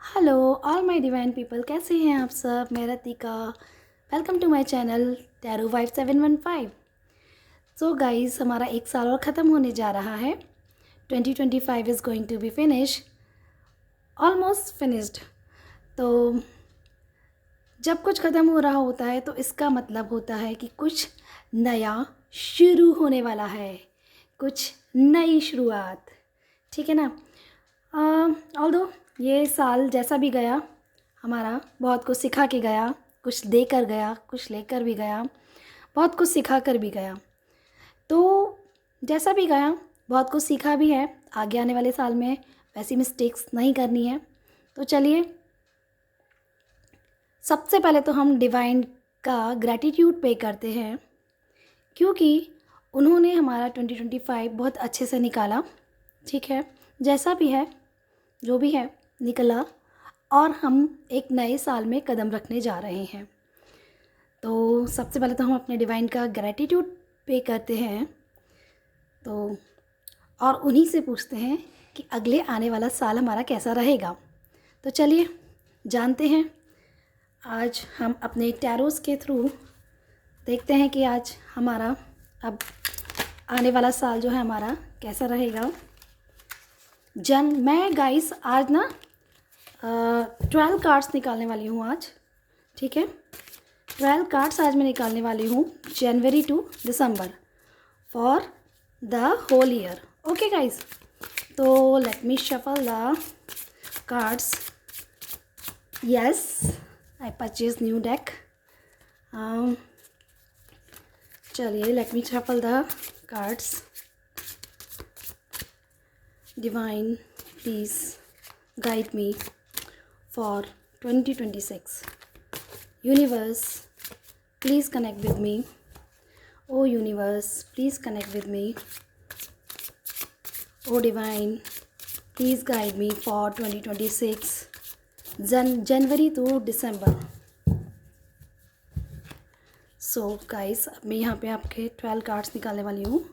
Hello all my divine people, कैसे हैं आप सब। मैं Ratika, welcome to my channel tarot wife 715। So guys, हमारा एक साल और ख़त्म होने जा रहा है। 2025 is going to be finish, almost finished. तो जब कुछ ख़त्म हो रहा होता है तो इसका मतलब होता है कि कुछ नया शुरू होने वाला है, कुछ नई शुरुआत। ठीक है ना। ऑल्दो ये साल जैसा भी गया, हमारा बहुत कुछ सिखा के गया, कुछ दे कर गया, कुछ लेकर भी गया, बहुत कुछ सिखा कर भी गया। तो जैसा भी गया, बहुत कुछ सीखा भी है। आगे आने वाले साल में वैसी मिस्टेक्स नहीं करनी है। तो चलिए, सबसे पहले तो हम डिवाइन का ग्रैटिट्यूड पे करते हैं, क्योंकि उन्होंने हमारा 2025 बहुत अच्छे से निकाला। ठीक है, जैसा भी है, जो भी है निकला, और हम एक नए साल में कदम रखने जा रहे हैं। तो सबसे पहले तो हम अपने डिवाइन का ग्रैटिट्यूड पे करते हैं, तो और उन्हीं से पूछते हैं कि अगले आने वाला साल हमारा कैसा रहेगा। तो चलिए जानते हैं। आज हम अपने टैरोस के थ्रू देखते हैं कि आज हमारा अब आने वाला साल जो है हमारा कैसा रहेगा। मैं गाइस आज ना 12 कार्ड्स निकालने वाली हूँ आज। ठीक है, 12 कार्ड्स आज मैं निकालने वाली हूँ, January to December, for the whole year. Okay guys, तो let me shuffle the cards. Yes, I purchase new deck. चलिए, let me shuffle the cards. Divine, please guide me for 2026. Universe, please connect with me. Oh universe, please connect with me. Oh divine, please guide me for 2026, January to December. So guys, अब मैं यहाँ पे आपके 12 cards निकालने वाली हूँ।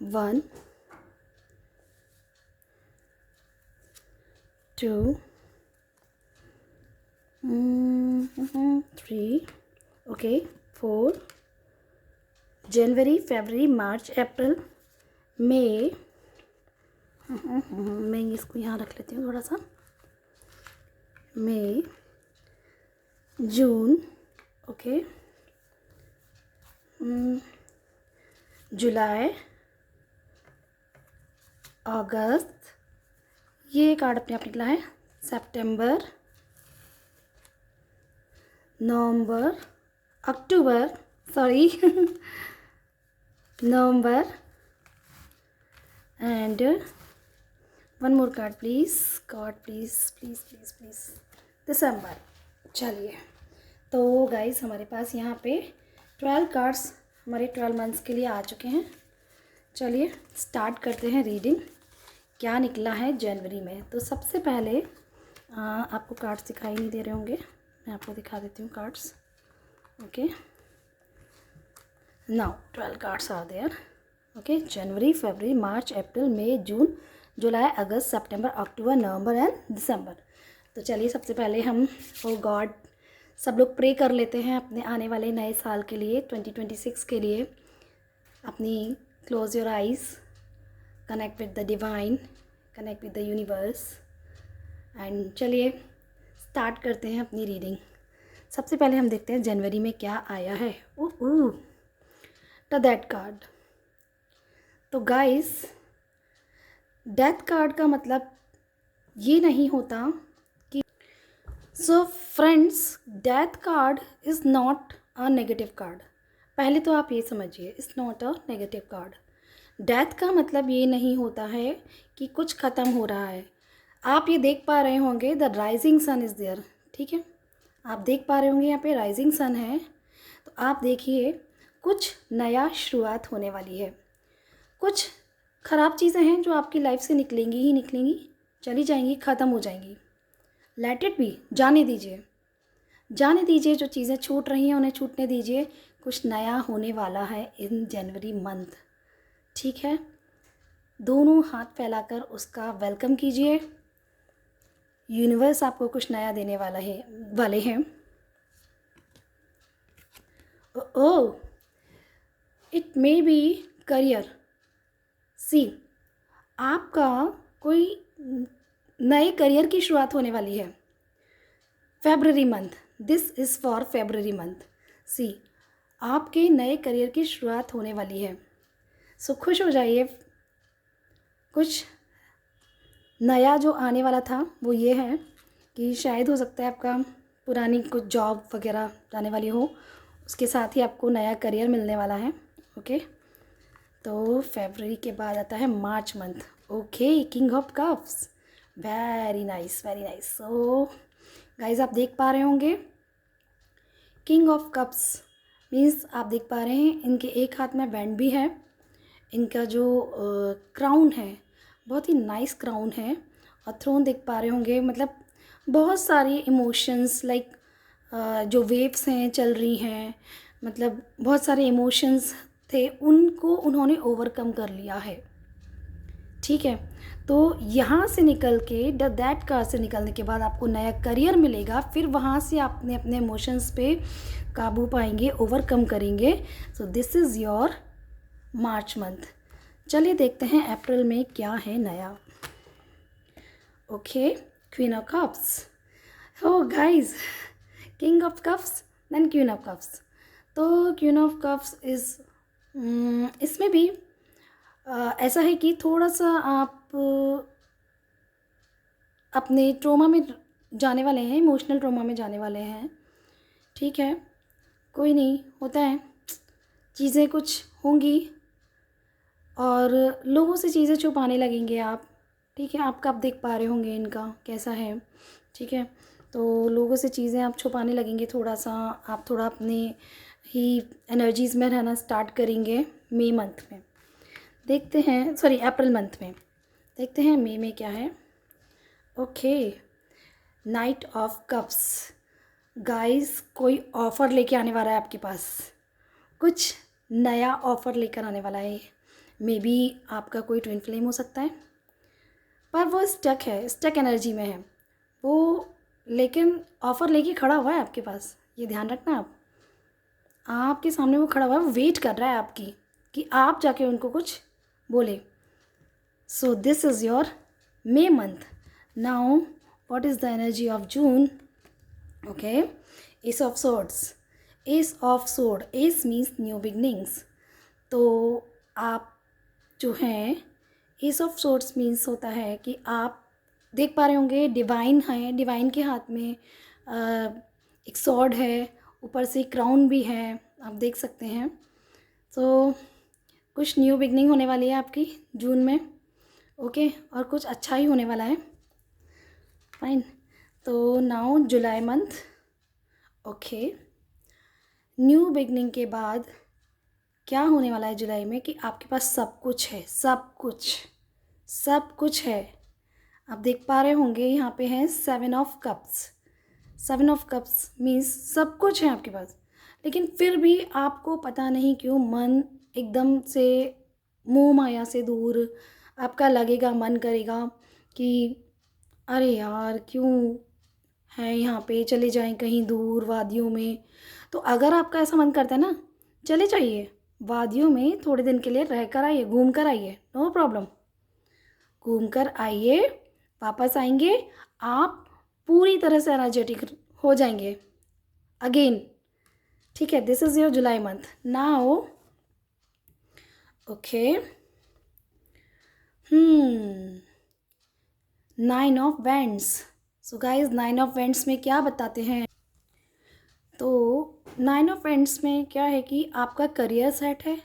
1 2 3, okay, 4, जनवरी, February, March, April, मई। मैं इसको यहाँ रख लेती हूँ थोड़ा सा। मई, जून, ओके, जुलाई, अगस्त, ये कार्ड अपने आप निकला है, September, November, October, sorry November, and one more card please, God please please please please, December. चलिए, तो गाइस हमारे पास यहाँ पे 12 कार्ड्स हमारे 12 मंथ्स के लिए आ चुके हैं। चलिए स्टार्ट करते हैं रीडिंग, क्या निकला है जनवरी में। तो सबसे पहले आपको कार्ड्स दिखाई नहीं दे रहे होंगे, मैं आपको दिखा देती हूँ cards. Okay, now 12 cards are there. Okay, January, February, March, April, May, June, July, August, September, October, November and December. तो चलिए सबसे पहले हम ओ गॉड सब लोग प्रे कर लेते हैं अपने आने वाले नए साल के लिए, 2026 के लिए। अपनी close your eyes, connect with the divine, connect with the universe, and चलिए स्टार्ट करते हैं अपनी रीडिंग। सबसे पहले हम देखते हैं जनवरी में क्या आया है। The death card. तो गाइस, डेथ कार्ड का मतलब ये नहीं होता कि so friends, death card is not a negative card. पहले तो आप ये समझिए, it's not a negative card. Death का मतलब ये नहीं होता है कि कुछ ख़त्म हो रहा है। आप ये देख पा रहे होंगे the rising sun is there. ठीक है, आप देख पा रहे होंगे यहाँ पे राइजिंग सन है। तो आप देखिए, कुछ नया शुरुआत होने वाली है। कुछ ख़राब चीज़ें हैं जो आपकी लाइफ से निकलेंगी ही निकलेंगी, चली जाएंगी, ख़त्म हो जाएंगी। लेट इट बी, जाने दीजिए, जाने दीजिए। जो चीज़ें छूट रही हैं उन्हें छूटने दीजिए। कुछ नया होने वाला है इन जनवरी मंथ। ठीक है, दोनों हाथ फैलाकर उसका वेलकम कीजिए। यूनिवर्स आपको कुछ नया देने वाले हैं। Oh, it may be career. See, आपका कोई नए करियर की शुरुआत होने वाली है। February month, this is for February month. See, आपके नए करियर की शुरुआत होने वाली है। सो खुश हो जाइए। कुछ नया जो आने वाला था वो ये है कि शायद हो सकता है आपका पुरानी कुछ जॉब वगैरह जाने वाली हो, उसके साथ ही आपको नया करियर मिलने वाला है। ओके, तो फरवरी के बाद आता है March month. Okay, king of cups, very nice very nice. So guys, आप देख पा रहे होंगे किंग ऑफ कप्स मीन्स आप देख पा रहे हैं इनके एक हाथ में बैंड भी है। इनका जो क्राउन है बहुत ही नाइस क्राउन है, और थ्रोन देख पा रहे होंगे। मतलब बहुत सारी इमोशंस लाइक जो वेव्स हैं चल रही हैं, मतलब बहुत सारे इमोशंस थे, उनको उन्होंने ओवरकम कर लिया है। ठीक है, तो यहाँ से निकल के दैट कार से निकलने के बाद आपको नया करियर मिलेगा। फिर वहाँ से आपने अपने इमोशंस पे काबू पाएंगे, ओवरकम करेंगे। So this is your March month. चलिए देखते हैं अप्रैल में क्या है नया। Okay, queen of cups. हो guys, king of cups then queen of cups. तो क्वीन ऑफ कप्स इज़ इसमें भी ऐसा है कि थोड़ा सा आप अपने ट्रोमा में जाने वाले हैं, इमोशनल ट्रोमा में जाने वाले हैं। ठीक है, कोई नहीं, होता है, चीज़ें कुछ होंगी और लोगों से चीज़ें छुपाने लगेंगे आप। ठीक है, आप देख पा रहे होंगे इनका कैसा है। ठीक है, तो लोगों से चीज़ें आप छुपाने लगेंगे, थोड़ा सा आप थोड़ा अपने ही एनर्जीज़ में रहना स्टार्ट करेंगे मई मंथ में। देखते हैं, सॉरी अप्रैल मंथ में। देखते हैं मई में क्या है। Okay, night of cups. Guys, कोई ऑफ़र लेके आने वाला है आपके पास, कुछ नया ऑफ़र लेकर आने वाला है। मे बी आपका कोई ट्विन फ्लेम हो सकता है, पर वो स्टक है, स्टक एनर्जी में है वो, लेकिन ऑफ़र लेके खड़ा हुआ है आपके पास। ये ध्यान रखना, आपके सामने वो खड़ा हुआ है, वो वेट कर रहा है आपकी कि आप जाके उनको कुछ बोले। सो this is your May month. Now, what is the energy of June? Okay, Ace of Swords. Ace of Sword. Ace means new beginnings. तो आप जो हैं, Ace of Swords means होता है कि आप देख पा रहे होंगे डिवाइन है, डिवाइन के हाथ में एक स्वॉर्ड है, ऊपर से क्राउन भी है, आप देख सकते हैं। तो कुछ न्यू बिगनिंग होने वाली है आपकी जून में। ओके, और कुछ अच्छा ही होने वाला है। फाइन, तो नाउ जुलाई मंथ। ओके, न्यू बिगनिंग के बाद क्या होने वाला है जुलाई में कि आपके पास सब कुछ है, सब कुछ है। आप देख पा रहे होंगे यहाँ पे है 7 of cups. 7 of cups means सब कुछ है आपके पास, लेकिन फिर भी आपको पता नहीं क्यों मन एकदम से मोह माया से दूर, आपका लगेगा, मन करेगा कि अरे यार क्यों है यहाँ पे, चले जाएं कहीं दूर वादियों में। तो अगर आपका ऐसा मन करता है ना, चले जाइए वादियों में, थोड़े दिन के लिए रह कर आइए, घूम कर आइए, नो प्रॉब्लम। घूम कर आइए, वापस आएंगे आप पूरी तरह से एनर्जेटिक हो जाएंगे अगेन। ठीक है, this is your July month. Now okay, 9 of vends. So guys, 9 of vends में क्या बताते हैं? तो 9 ऑफ वेंड्स में क्या है कि आपका करियर सेट है,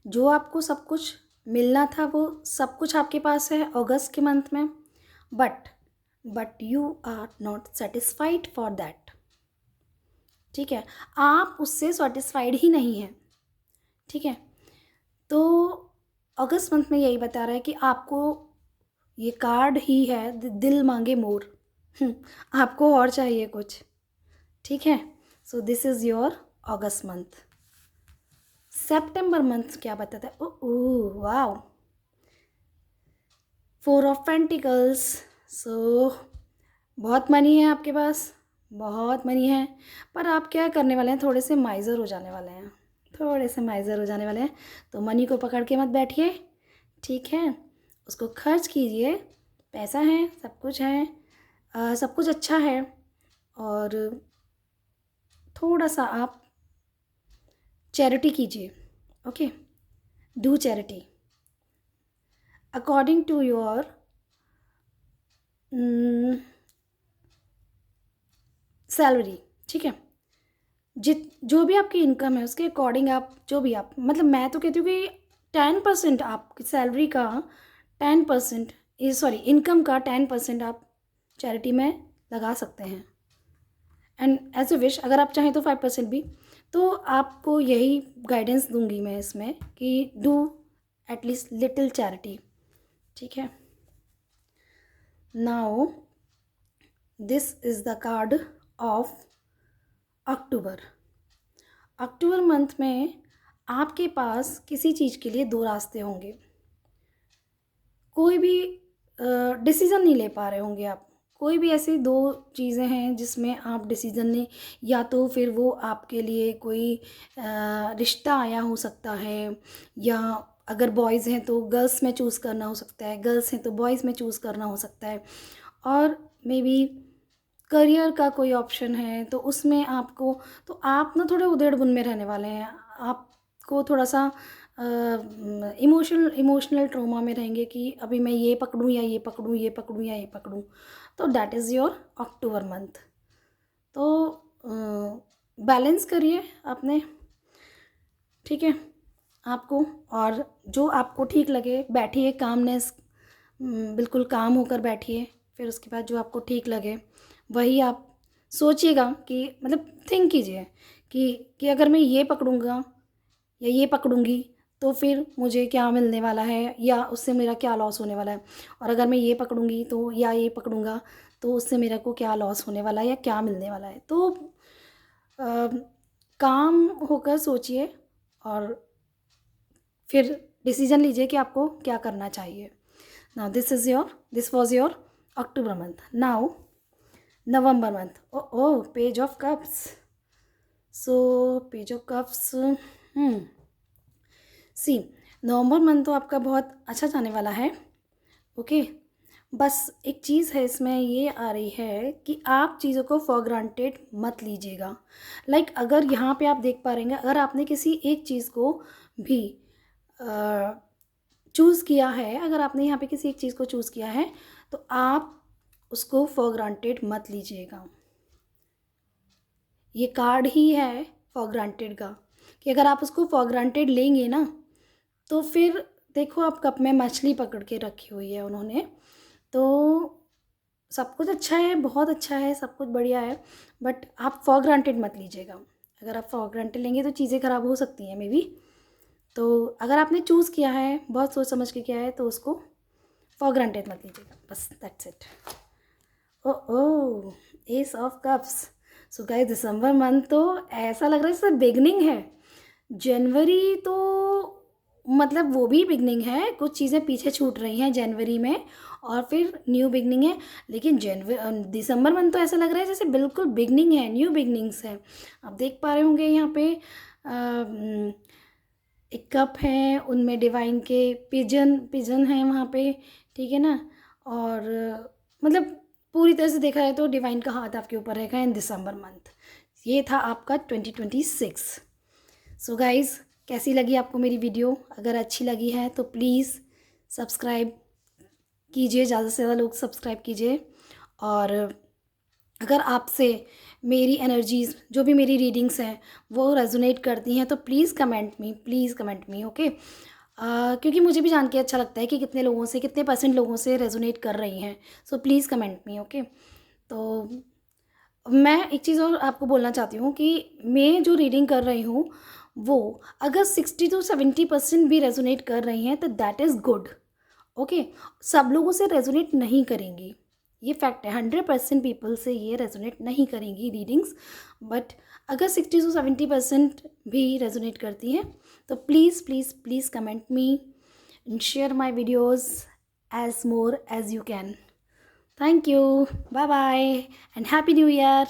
जो आपको सब कुछ मिलना था वो सब कुछ आपके पास है अगस्त के मंथ में, but you are not satisfied for that. ठीक है, आप उससे सेटिस्फाइड ही नहीं हैं। ठीक है, तो अगस्त मंथ में यही बता रहा है कि आपको ये कार्ड ही है, दिल मांगे मोर। आपको और चाहिए कुछ। ठीक है, so this is your August month. सितंबर मंथ क्या बताता है? Oh wow, 4 of pentacles. So बहुत मनी है आपके पास, बहुत मनी है, पर आप क्या करने वाले हैं, थोड़े से माइज़र हो जाने वाले हैं, थोड़े से माइज़र हो जाने वाले हैं। तो मनी को पकड़ के मत बैठिए, ठीक है, उसको खर्च कीजिए। पैसा है, सब कुछ है, सब कुछ अच्छा है। और थोड़ा सा आप चैरिटी कीजिए, okay, do charity according to your salary, ठीक है। जो भी आपकी इनकम है उसके अकॉर्डिंग आप जो भी आप, मतलब मैं तो कहती हूँ कि 10% आपकी सैलरी का 10%, सॉरी इनकम का 10% आप चैरिटी में लगा सकते हैं। एंड एज ए विश, अगर आप चाहें तो 5% भी। तो आपको यही गाइडेंस दूंगी मैं इसमें कि डू एटलीस्ट लिटिल चैरिटी, ठीक है। Now this is the card of October. October month में आपके पास किसी चीज़ के लिए 2 रास्ते होंगे। कोई भी डिसीज़न नहीं ले पा रहे होंगे आप। कोई भी ऐसी 2 चीज़ें हैं जिसमें आप डिसीज़न नहीं, या तो फिर वो आपके लिए कोई रिश्ता आया हो सकता है, या अगर बॉयज़ हैं तो गर्ल्स में चूज़ करना हो सकता है, गर्ल्स हैं तो बॉयज़ में चूज़ करना हो सकता है, और मे बी करियर का कोई ऑप्शन है तो उसमें आपको, तो आप ना थोड़े उधेड़-बुन में रहने वाले हैं। आपको थोड़ा-सा इमोशनल ट्रॉमा में रहेंगे कि अभी मैं ये पकड़ूँ या ये पकड़ूँ, ये पकड़ूँ या ये पकड़ूँ। तो that is your October month. तो बैलेंस करिए आपने, ठीक है, आपको, और जो आपको ठीक लगे बैठिए, कामनेस, बिल्कुल काम होकर बैठिए। फिर उसके बाद जो आपको ठीक लगे वही आप सोचिएगा, कि मतलब थिंक कीजिए कि अगर मैं ये पकड़ूँगा या ये पकड़ूँगी तो फिर मुझे क्या मिलने वाला है, या उससे मेरा क्या लॉस होने वाला है, और अगर मैं ये पकड़ूँगी तो, या ये पकड़ूँगा तो उससे मेरे को क्या लॉस होने वाला है या क्या मिलने वाला है। तो काम होकर सोचिए और फिर डिसीजन लीजिए कि आपको क्या करना चाहिए। Now this was your October month. Now November month. Oh page of cups. So page of cups, see, नवंबर मंथ तो आपका बहुत अच्छा जाने वाला है, ओके। बस एक चीज़ है इसमें ये आ रही है कि आप चीज़ों को फॉर ग्रांटेड मत लीजिएगा। लाइक अगर यहाँ पे आप देख पा रहे हैं, अगर आपने किसी एक चीज़ को भी चूज़ किया है, अगर आपने यहाँ पे किसी एक चीज़ को चूज़ किया है तो आप उसको फॉर ग्रांटेड मत लीजिएगा। ये कार्ड ही है फॉर ग्रांटेड का, कि अगर आप उसको फॉर ग्रांटेड लेंगे ना तो फिर देखो, आप कप में मछली पकड़ के रखी हुई है उन्होंने। तो सब कुछ अच्छा है, बहुत अच्छा है, सब कुछ बढ़िया है, बट आप फॉर ग्रांटेड मत लीजिएगा। अगर आप फॉर ग्रांटेड लेंगे तो चीज़ें ख़राब हो सकती हैं मे बी। तो अगर आपने चूज़ किया है, बहुत सोच समझ के किया है, तो उसको फॉर ग्रांटेड मत लीजिएगा, बस that's it. Oh ace of cups. So guys, दिसंबर मंथ तो ऐसा लग रहा है जैसे बिगनिंग है। जनवरी तो मतलब वो भी बिगनिंग है, कुछ चीज़ें पीछे छूट रही हैं जनवरी में, और फिर न्यू बिगनिंग है। लेकिन दिसंबर मंथ तो ऐसा लग रहा है जैसे बिल्कुल बिगनिंग है, न्यू बिगनिंग्स है। आप देख पा रहे होंगे यहाँ पे एक कप है, उनमें डिवाइन के पिजन है वहाँ पे, ठीक है ना। और मतलब पूरी तरह से देखा जाए तो डिवाइन का हाथ आपके ऊपर रहेगा इन दिसंबर मंथ। ये था आपका 2026। सो गाइज़, कैसी लगी आपको मेरी वीडियो? अगर अच्छी लगी है तो प्लीज़ सब्सक्राइब कीजिए, ज़्यादा से ज़्यादा लोग सब्सक्राइब कीजिए। और अगर आपसे मेरी एनर्जीज़, जो भी मेरी रीडिंग्स हैं, वो रेजोनेट करती हैं तो प्लीज़ कमेंट मी, ओके। क्योंकि मुझे भी जान के अच्छा लगता है कि कितने लोगों से, कितने परसेंट लोगों से रेजोनेट कर रही हैं। So please comment me, okay. तो मैं एक चीज़ और आपको बोलना चाहती हूँ कि मैं जो रीडिंग कर रही हूँ वो अगर 60 to 70% भी रेजोनेट कर रही हैं तो दैट इज़ गुड, ओके। सब लोगों से रेजोनेट नहीं करेंगी, ये फैक्ट है। 100% पीपल से ये रेजोनेट नहीं करेंगी रीडिंग्स, बट अगर 60 to 70% भी रेजोनेट करती हैं तो please please please comment me and share my videos as more as you can. Thank you. Bye bye and Happy New Year.